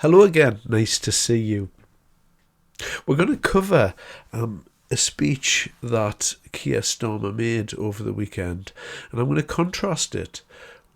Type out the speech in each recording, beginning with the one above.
Hello again, nice to see you. We're going to cover a speech that Keir Starmer made over the weekend, and I'm going to contrast it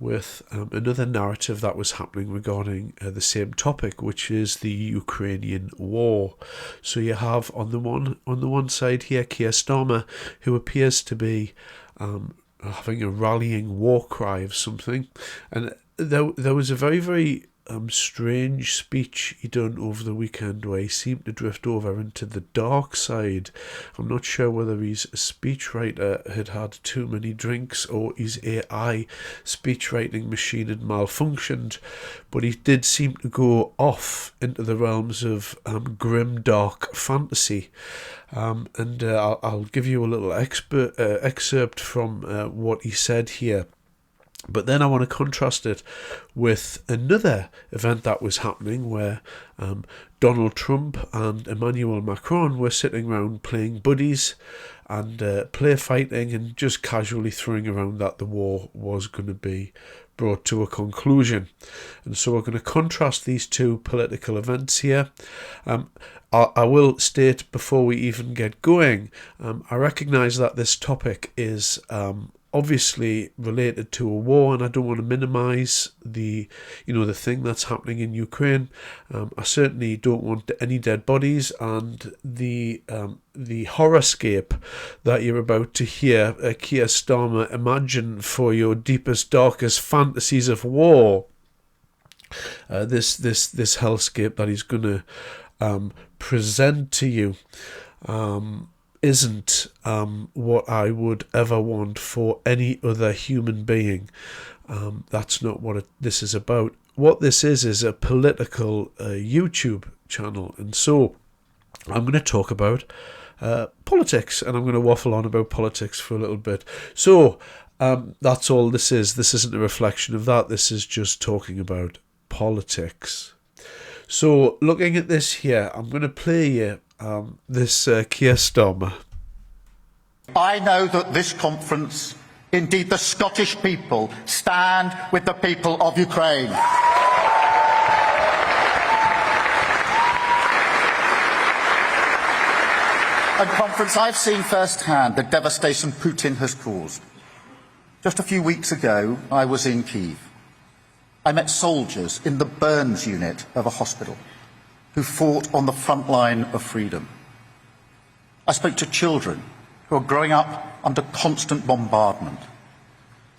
with another narrative that was happening regarding the same topic, which is the Ukrainian war. So you have on the one side here Keir Starmer, who appears to be having a rallying war cry of something, and there was a very strange speech he done over the weekend where he seemed to drift over into the dark side. I'm not sure whether his speechwriter had too many drinks or his AI speechwriting machine had malfunctioned, but he did seem to go off into the realms of grim dark fantasy. And I'll give you a little excerpt from what he said here. But then I want to contrast it with another event that was happening where Donald Trump and Emmanuel Macron were sitting around playing buddies and play fighting and just casually throwing around that the war was going to be brought to a conclusion. And so we're going to contrast these two political events here. I will state before we even get going, I recognise that this topic is obviously related to a war, and I don't want to minimise the thing that's happening in Ukraine. I certainly don't want any dead bodies, and the horrorscape that you're about to hear Keir Starmer imagine for your deepest, darkest fantasies of war. This hellscape that he's going to present to you isn't what I would ever want for any other human being. That's not what this is about. What this is a political YouTube channel, and so I'm going to talk about politics, and I'm going to waffle on about politics for a little bit. So that's all this is. This isn't a reflection of that. This is just talking about politics. So looking at this here, I'm going to play you this Keir Starmer. I know that this conference, indeed the Scottish people, stand with the people of Ukraine. At conference, I've seen firsthand the devastation Putin has caused. Just a few weeks ago, I was in Kyiv. I met soldiers in the burns unit of a hospital who fought on the front line of freedom. I spoke to children who are growing up under constant bombardment.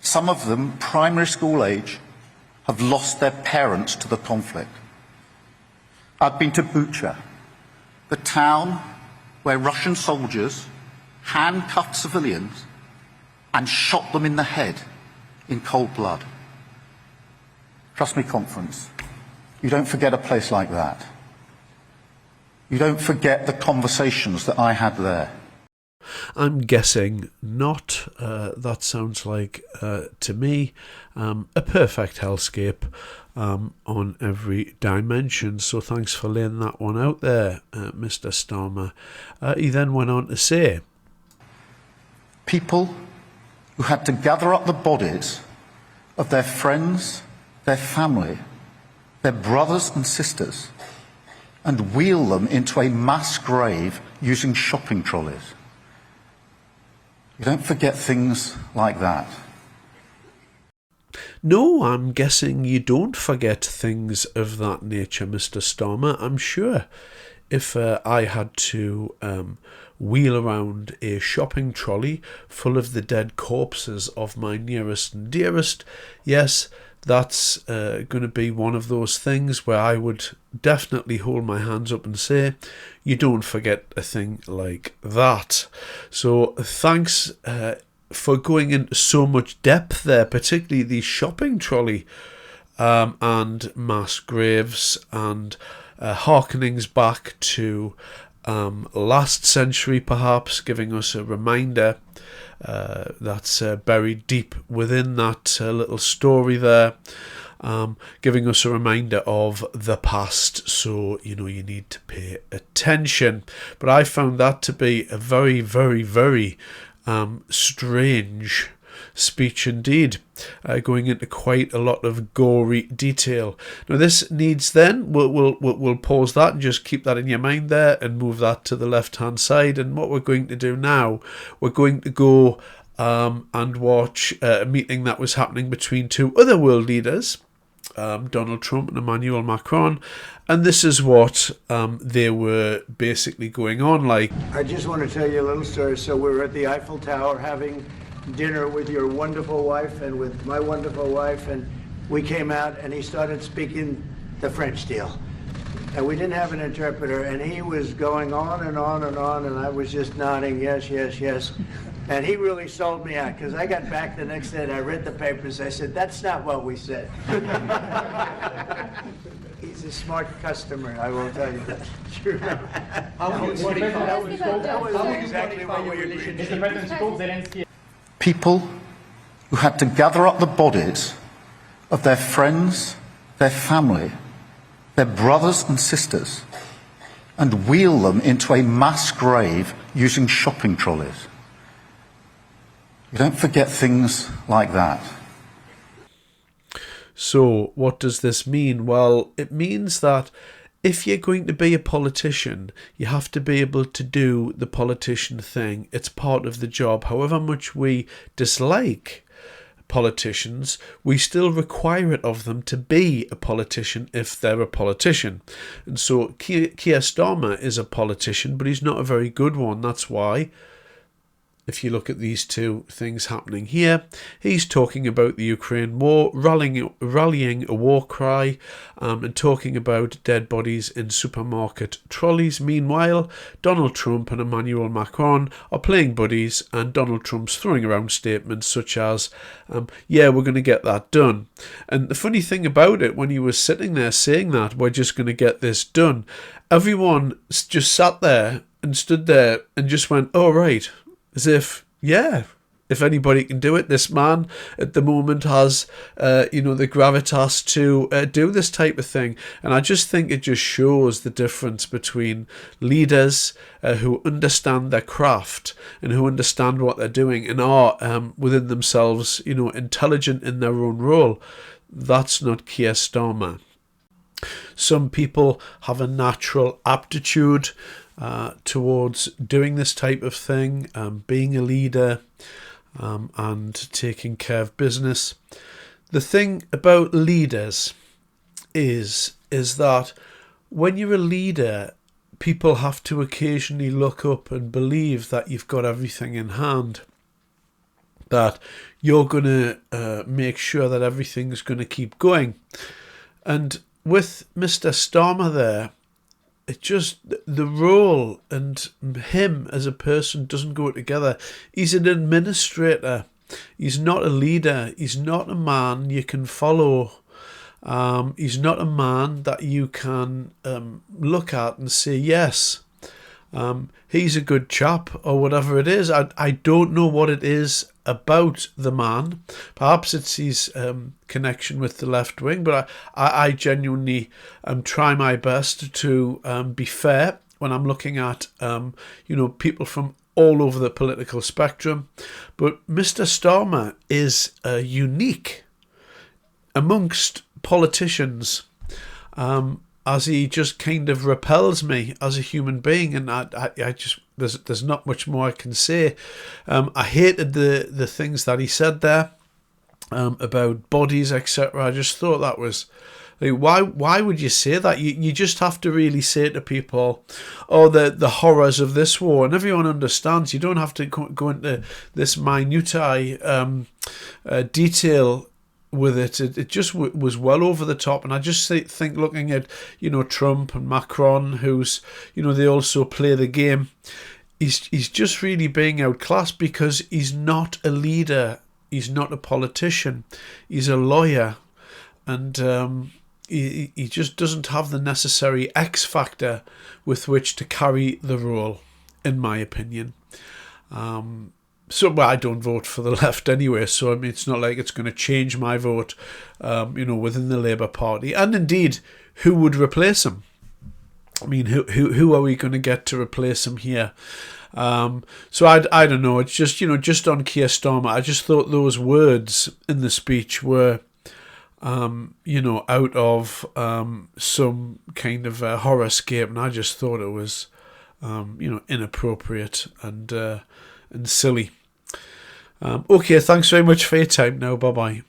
Some of them, primary school age, have lost their parents to the conflict. I've been to Bucha, the town where Russian soldiers handcuffed civilians and shot them in the head in cold blood. Trust me, conference, you don't forget a place like that. You don't forget the conversations that I had there. I'm guessing not. That sounds like, to me, a perfect hellscape on every dimension. So thanks for laying that one out there, Mr. Starmer. He then went on to say, people who had to gather up the bodies of their friends, their family, their brothers and sisters, and wheel them into a mass grave using shopping trolleys. You don't forget things like that. No, I'm guessing you don't forget things of that nature, Mr. Starmer. I'm sure if I had to wheel around a shopping trolley full of the dead corpses of my nearest and dearest, yes, that's going to be one of those things where I would definitely hold my hands up and say, you don't forget a thing like that. So thanks for going into so much depth there, particularly the shopping trolley and mass graves and hearkenings back to last century, perhaps, giving us a reminder that's buried deep within that little story there, giving us a reminder of the past. So, you need to pay attention. But I found that to be a very, very, very strange speech indeed, going into quite a lot of gory detail. Now this needs then, we'll pause that and just keep that in your mind there and move that to the left hand side. And what we're going to do now, we're going to go and watch a meeting that was happening between two other world leaders, Donald Trump and Emmanuel Macron, and this is what they were basically going on like. I just want to tell you a little story. So we were at the Eiffel Tower having dinner with your wonderful wife and with my wonderful wife, and we came out and he started speaking the French deal. And we didn't have an interpreter, and he was going on and on and on, and I was just nodding, yes, yes, yes. And he really sold me out, because I got back the next day and I read the papers. I said, that's not what we said. He's a smart customer, I will tell you that. Sure. How would you That was exactly what we agreed. People who had to gather up the bodies of their friends, their family, their brothers and sisters, and wheel them into a mass grave using shopping trolleys. You don't forget things like that. So what does this mean? Well, it means that if you're going to be a politician, you have to be able to do the politician thing. It's part of the job. However much we dislike politicians, we still require it of them to be a politician if they're a politician. And so Keir Starmer is a politician, but he's not a very good one. That's why, if you look at these two things happening here, he's talking about the Ukraine war, rallying a war cry, and talking about dead bodies in supermarket trolleys. Meanwhile, Donald Trump and Emmanuel Macron are playing buddies, and Donald Trump's throwing around statements such as, yeah, we're going to get that done. And the funny thing about it, when he was sitting there saying that, we're just going to get this done, everyone just sat there and stood there and just went, oh, right. As if, yeah, if anybody can do it, this man at the moment has, the gravitas to do this type of thing. And I just think it just shows the difference between leaders who understand their craft and who understand what they're doing and are within themselves, intelligent in their own role. That's not Keir Starmer. Some people have a natural aptitude towards doing this type of thing, being a leader and taking care of business. The thing about leaders is that when you're a leader, people have to occasionally look up and believe that you've got everything in hand, that you're going to make sure that everything's going to keep going. And with Mr. Starmer there, it just, the role and him as a person doesn't go together. He's an administrator. He's not a leader. He's not a man you can follow. He's not a man that you can look at and say, yes, he's a good chap or whatever it is. I don't know what it is about the man. Perhaps it's his connection with the left wing, but I genuinely try my best to be fair when I'm looking at people from all over the political spectrum. But Mr. Starmer is unique amongst politicians, as he just kind of repels me as a human being, and I just there's not much more I can say. I hated the things that he said there about bodies, etc. I just thought that was like, why would you say that? You just have to really say to people, oh, the horrors of this war, and everyone understands. You don't have to go into this minutiae detail with it. It just was well over the top. And I just think looking at Trump and Macron, who's they also play the game, he's just really being outclassed because he's not a leader, he's not a politician, he's a lawyer, and he just doesn't have the necessary X factor with which to carry the role, in my opinion. So, I don't vote for the left anyway, so I mean, it's not like it's going to change my vote, within the Labour Party. And indeed, who would replace him? I mean, who are we going to get to replace him here? So I don't know. It's just, just on Keir Starmer, I just thought those words in the speech were, out of some kind of horrorscape, and I just thought it was, inappropriate and silly. Okay, thanks very much for your time now. Bye-bye.